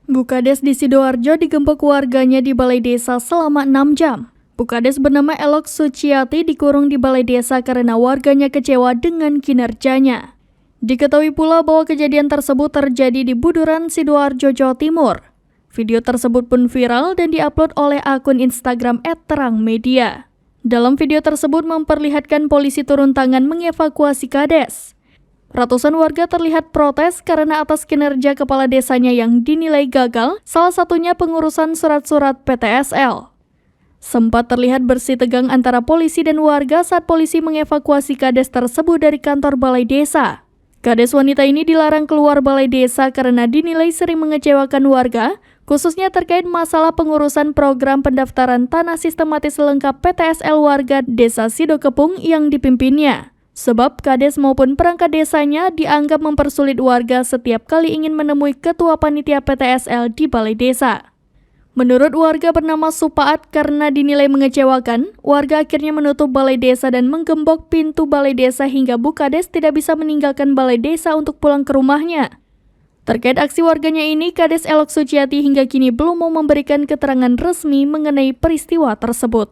Bukades di Sidoarjo digembok warganya di balai desa selama 6 jam. Bukades bernama Elok Suciati dikurung di balai desa karena warganya kecewa dengan kinerjanya. Diketahui pula bahwa kejadian tersebut terjadi di Buduran, Sidoarjo, Jawa Timur. Video tersebut pun viral dan diupload oleh akun Instagram @terangmedia. Dalam video tersebut memperlihatkan polisi turun tangan mengevakuasi Kades. Ratusan warga terlihat protes karena atas kinerja kepala desanya yang dinilai gagal, salah satunya pengurusan surat-surat PTSL. Sempat terlihat bersih tegang antara polisi dan warga saat polisi mengevakuasi Kades tersebut dari kantor balai desa. Kades wanita ini dilarang keluar balai desa karena dinilai sering mengecewakan warga, khususnya terkait masalah pengurusan program pendaftaran tanah sistematis lengkap PTSL warga desa Sidokepung yang dipimpinnya. Sebab Kades maupun perangkat desanya dianggap mempersulit warga setiap kali ingin menemui ketua panitia PTSL di balai desa. Menurut warga bernama Supaat, karena dinilai mengecewakan, warga akhirnya menutup balai desa dan menggembok pintu balai desa hingga Bu Kades tidak bisa meninggalkan balai desa untuk pulang ke rumahnya. Terkait aksi warganya ini, Kades Elok Suciati hingga kini belum mau memberikan keterangan resmi mengenai peristiwa tersebut.